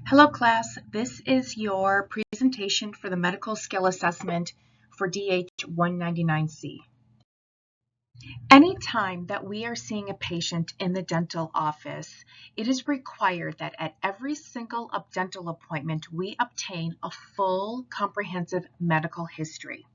Hello class, this is your presentation for the medical skill assessment for DH199C. Anytime that we are seeing a patient in the dental office, it is required that at every single dental appointment we obtain a full comprehensive medical history.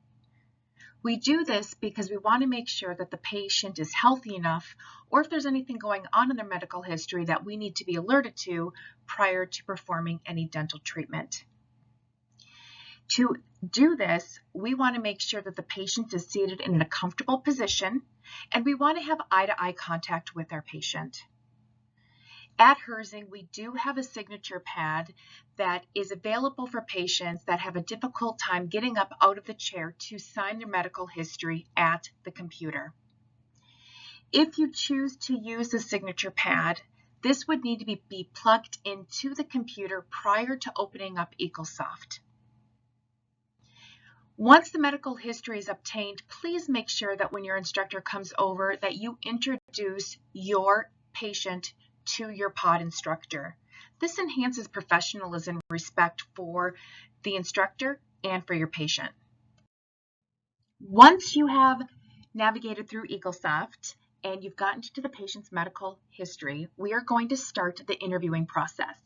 We do this because we want to make sure that the patient is healthy enough, or if there's anything going on in their medical history that we need to be alerted to prior to performing any dental treatment. To do this, we want to make sure that the patient is seated in a comfortable position, and we want to have eye-to-eye contact with our patient. At Herzing, we do have a signature pad that is available for patients that have a difficult time getting up out of the chair to sign their medical history at the computer. If you choose to use the signature pad, this would need to be plugged into the computer prior to opening up EagleSoft. Once the medical history is obtained, please make sure that when your instructor comes over that you introduce your patient to your pod instructor. This enhances professionalism and respect for the instructor and for your patient. Once you have navigated through EagleSoft and you've gotten to the patient's medical history, we are going to start the interviewing process.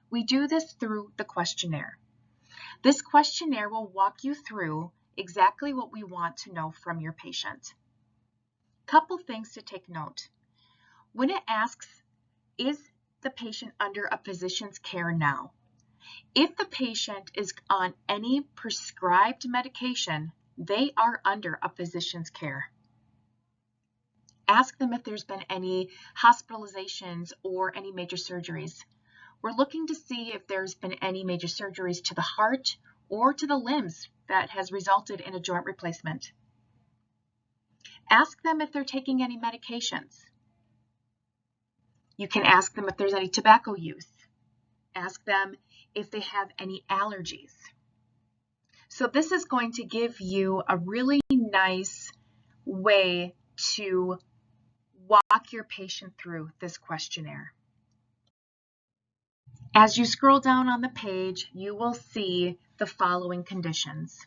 We do this through the questionnaire. This questionnaire will walk you through exactly what we want to know from your patient. Couple things to take note. When it asks, is the patient under a physician's care now? If the patient is on any prescribed medication, they are under a physician's care. Ask them if there's been any hospitalizations or any major surgeries. We're looking to see if there's been any major surgeries to the heart or to the limbs that has resulted in a joint replacement. Ask them if they're taking any medications. You can ask them if there's any tobacco use. Ask them if they have any allergies. So this is going to give you a really nice way to walk your patient through this questionnaire. As you scroll down on the page, you will see the following conditions.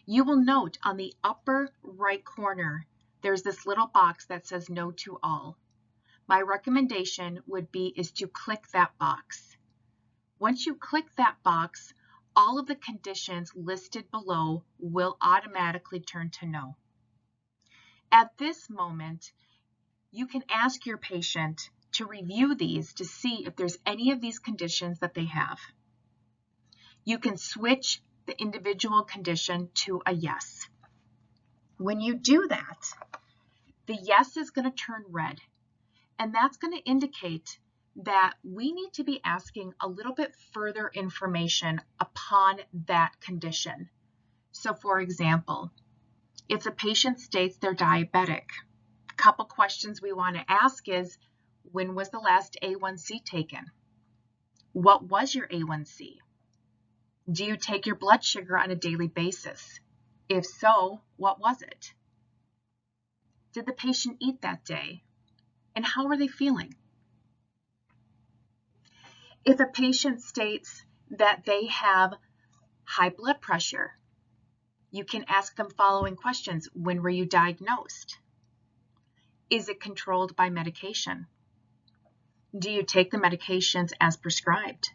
You will note on the upper right corner, there's this little box that says no to all. My recommendation would be is to click that box. Once you click that box, all of the conditions listed below will automatically turn to no. At this moment, you can ask your patient to review these to see if there's any of these conditions that they have. You can switch the individual condition to a yes. When you do that, the yes is going to turn red, and that's going to indicate that we need to be asking a little bit further information upon that condition. So for example, if the patient states they're diabetic, a couple questions we want to ask is, when was the last A1C taken? What was your A1C? Do you take your blood sugar on a daily basis? If so, what was it? Did the patient eat that day? And how are they feeling? If a patient states that they have high blood pressure, you can ask them following questions. When were you diagnosed? Is it controlled by medication? Do you take the medications as prescribed?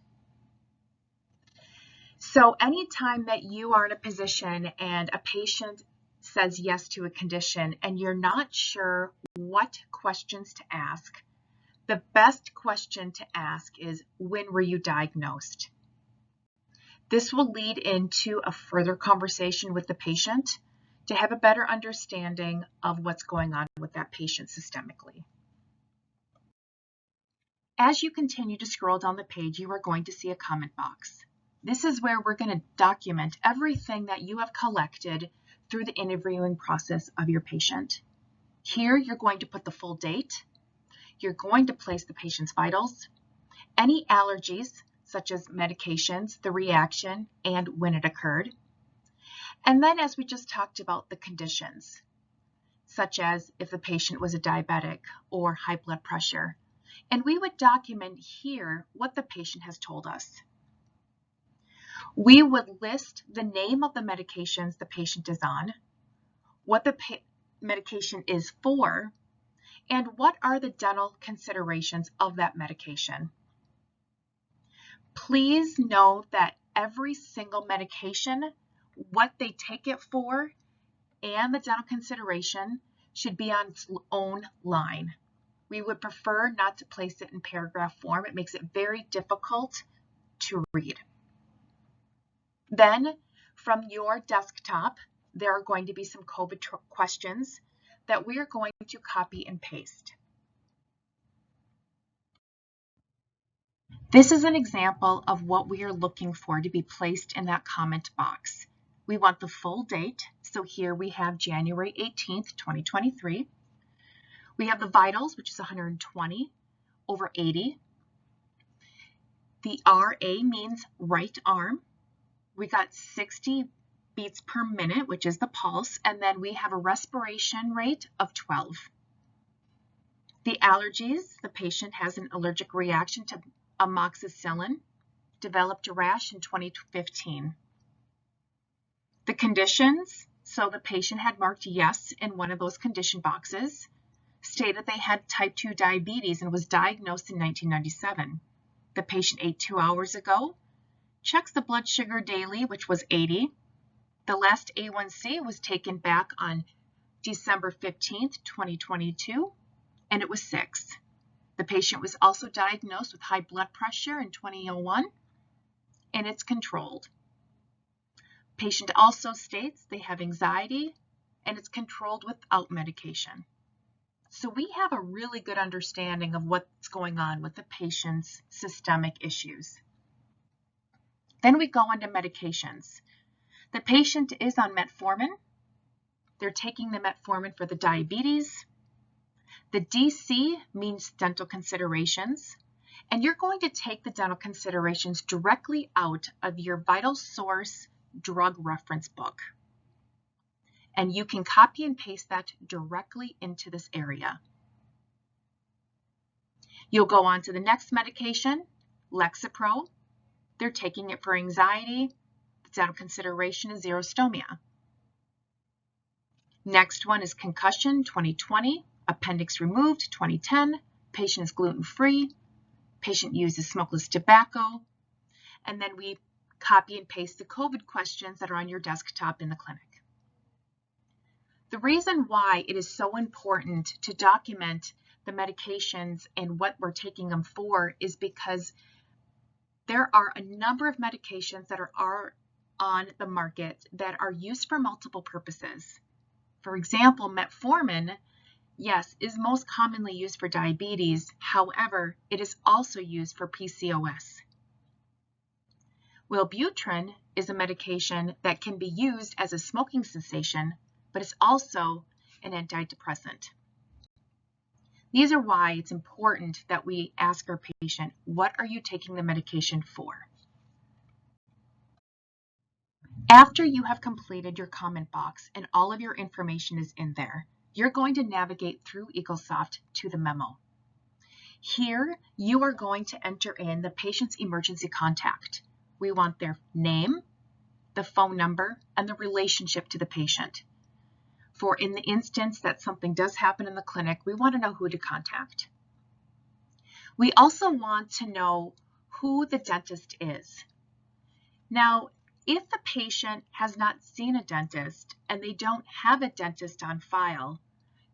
So anytime that you are in a position and a patient says yes to a condition and you're not sure what questions to ask, the best question to ask is, when were you diagnosed? This will lead into a further conversation with the patient to have a better understanding of what's going on with that patient systemically. As you continue to scroll down the page, you are going to see a comment box. This is where we're going to document everything that you have collected through the interviewing process of your patient. Here, you're going to put the full date. You're going to place the patient's vitals, any allergies, such as medications, the reaction, and when it occurred. And then, as we just talked about, the conditions, such as if the patient was a diabetic or high blood pressure. And we would document here what the patient has told us. We would list the name of the medications the patient is on, what the medication is for, and what are the dental considerations of that medication. Please know that every single medication, what they take it for, and the dental consideration should be on its own line. We would prefer not to place it in paragraph form. It makes it very difficult to read. Then from your desktop, there are going to be some COVID questions that we are going to copy and paste. This is an example of what we are looking for to be placed in that comment box. We want the full date, so here we have January 18th, 2023. We have the vitals, which is 120 over 80. The RA means right arm. We got 60 beats per minute, which is the pulse, and then we have a respiration rate of 12. The allergies, the patient has an allergic reaction to amoxicillin, developed a rash in 2015. The conditions, so the patient had marked yes in one of those condition boxes, stated they had type 2 diabetes and was diagnosed in 1997. The patient ate 2 hours ago, checks the blood sugar daily, which was 80. The last A1C was taken back on December 15th, 2022, and it was 6. The patient was also diagnosed with high blood pressure in 2001, and it's controlled. Patient also states they have anxiety, and it's controlled without medication. So we have a really good understanding of what's going on with the patient's systemic issues. Then we go into medications. The patient is on metformin. They're taking the metformin for the diabetes. The DC means dental considerations, and you're going to take the dental considerations directly out of your Vital Source drug reference book. And you can copy and paste that directly into this area. You'll go on to the next medication, Lexapro. They're taking it for anxiety. The dental consideration is xerostomia. Next one is concussion, 2020. Appendix removed, 2010. Patient is gluten-free. Patient uses smokeless tobacco. And then we copy and paste the COVID questions that are on your desktop in the clinic. The reason why it is so important to document the medications and what we're taking them for is because there are a number of medications that are on the market that are used for multiple purposes. For example, metformin, yes, is most commonly used for diabetes. However, it is also used for PCOS. Wellbutrin is a medication that can be used as a smoking cessation, but it's also an antidepressant. These are why it's important that we ask our patient, what are you taking the medication for? After you have completed your comment box and all of your information is in there, you're going to navigate through Eaglesoft to the memo. Here, you are going to enter in the patient's emergency contact. We want their name, the phone number, and the relationship to the patient. For in the instance that something does happen in the clinic, we want to know who to contact. We also want to know who the dentist is. Now, if the patient has not seen a dentist and they don't have a dentist on file,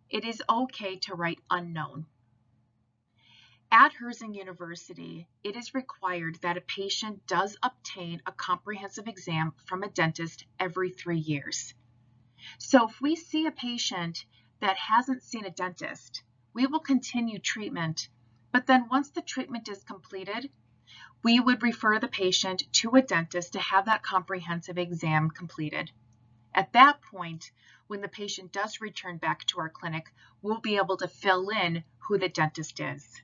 it is okay to write unknown. At Herzing University, it is required that a patient does obtain a comprehensive exam from a dentist every 3 years. So if we see a patient that hasn't seen a dentist, we will continue treatment, but then once the treatment is completed, we would refer the patient to a dentist to have that comprehensive exam completed. At that point, when the patient does return back to our clinic, we'll be able to fill in who the dentist is.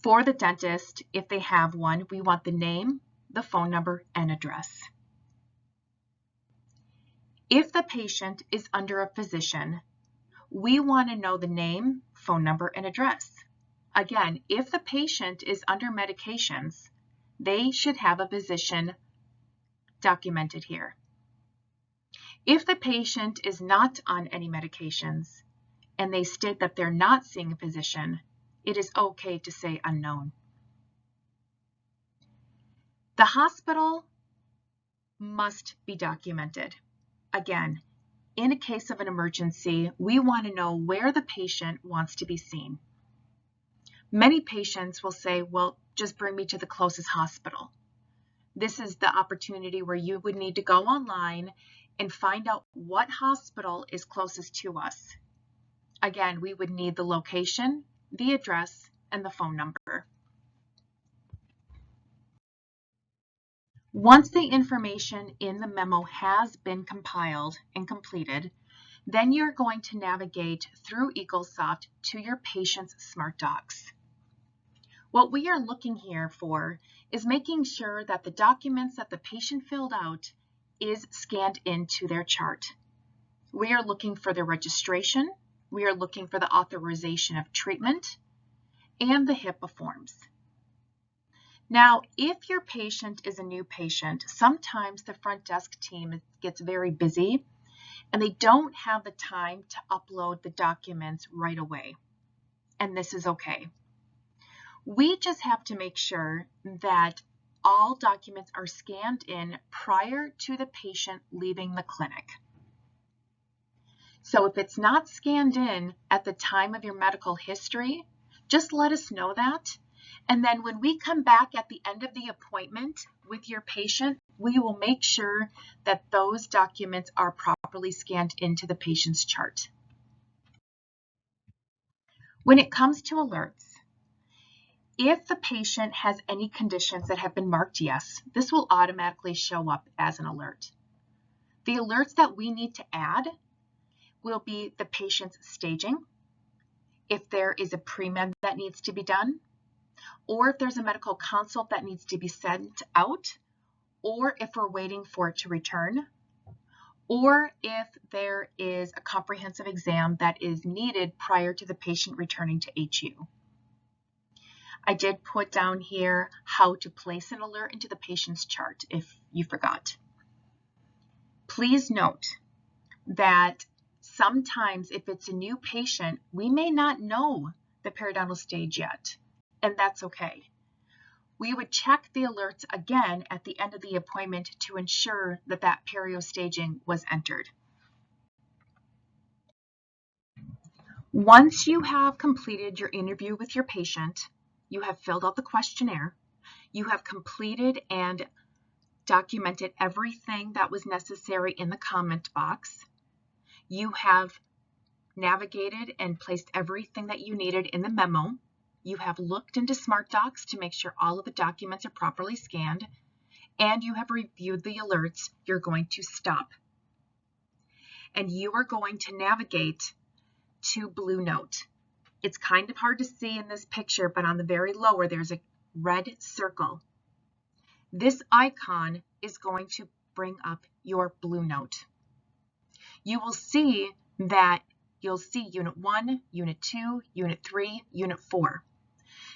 For the dentist, if they have one, we want the name, the phone number, and address. If the patient is under a physician, we want to know the name, phone number and address. Again, if the patient is under medications, they should have a physician documented here. If the patient is not on any medications and they state that they're not seeing a physician, it is okay to say unknown. The hospital must be documented. Again, in a case of an emergency, we want to know where the patient wants to be seen. Many patients will say, well, just bring me to the closest hospital. This is the opportunity where you would need to go online and find out what hospital is closest to us. Again, we would need the location, the address, and the phone number. Once the information in the memo has been compiled and completed, then you're going to navigate through Eaglesoft to your patient's Smart Docs. What we are looking here for is making sure that the documents that the patient filled out is scanned into their chart. We are looking for the registration, we are looking for the authorization of treatment, and the HIPAA forms. Now, if your patient is a new patient, sometimes the front desk team gets very busy and they don't have the time to upload the documents right away. And this is okay. We just have to make sure that all documents are scanned in prior to the patient leaving the clinic. So if it's not scanned in at the time of your medical history, just let us know that. And then when we come back at the end of the appointment with your patient, we will make sure that those documents are properly scanned into the patient's chart. When it comes to alerts, if the patient has any conditions that have been marked yes, this will automatically show up as an alert. The alerts that we need to add will be the patient's staging, if there is a pre-med that needs to be done, or if there's a medical consult that needs to be sent out, or if we're waiting for it to return, or if there is a comprehensive exam that is needed prior to the patient returning to HU. I did put down here how to place an alert into the patient's chart if you forgot. Please note that sometimes if it's a new patient, we may not know the periodontal stage yet, and that's okay. We would check the alerts again at the end of the appointment to ensure that that perio staging was entered. Once you have completed your interview with your patient, you have filled out the questionnaire, you have completed and documented everything that was necessary in the comment box, you have navigated and placed everything that you needed in the memo, you have looked into Smart Docs to make sure all of the documents are properly scanned, and you have reviewed the alerts, you're going to stop. And you are going to navigate to Blue Note. It's kind of hard to see in this picture, but on the very lower, there's a red circle. This icon is going to bring up your Blue Note. You will see that you'll see Unit 1, Unit 2, Unit 3, Unit 4.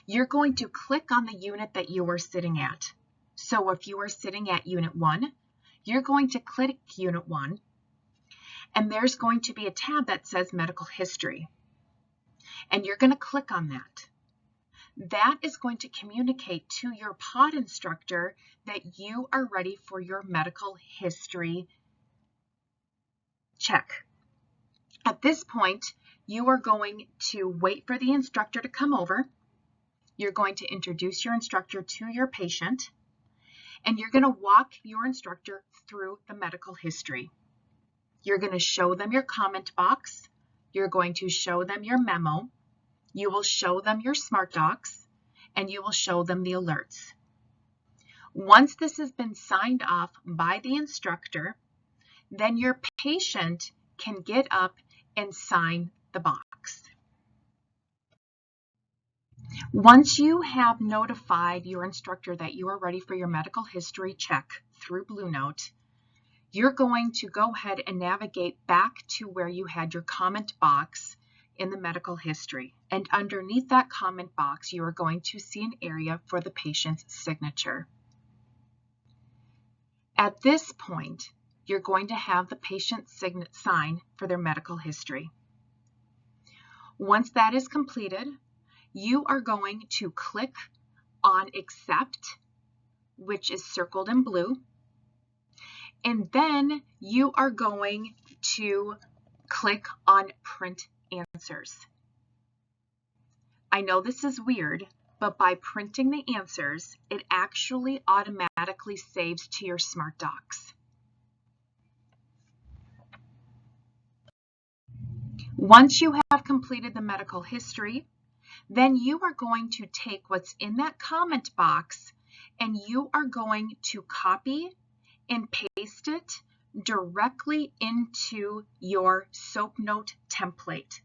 You're going to click on the unit that you are sitting at. So if you are sitting at Unit 1, you're going to click Unit 1, and there's going to be a tab that says Medical History. And you're going to click on that. That is going to communicate to your pod instructor that you are ready for your medical history check. At this point, you are going to wait for the instructor to come over. You're going to introduce your instructor to your patient, and you're going to walk your instructor through the medical history. You're going to show them your comment box. You're going to show them your memo. You will show them your Smart Docs, and you will show them the alerts. Once this has been signed off by the instructor, then your patient can get up and sign the box. Once you have notified your instructor that you are ready for your medical history check through Blue Note, you're going to go ahead and navigate back to where you had your comment box in the medical history, and underneath that comment box, you are going to see an area for the patient's signature. At this point, you're going to have the patient sign for their medical history. Once that is completed, you are going to click on Accept, which is circled in blue, and then you are going to click on Print Answers. I know this is weird, but by printing the answers, it actually automatically saves to your Smart Docs. Once you have completed the medical history, then you are going to take what's in that comment box and you are going to copy and paste it directly into your SoapNote template.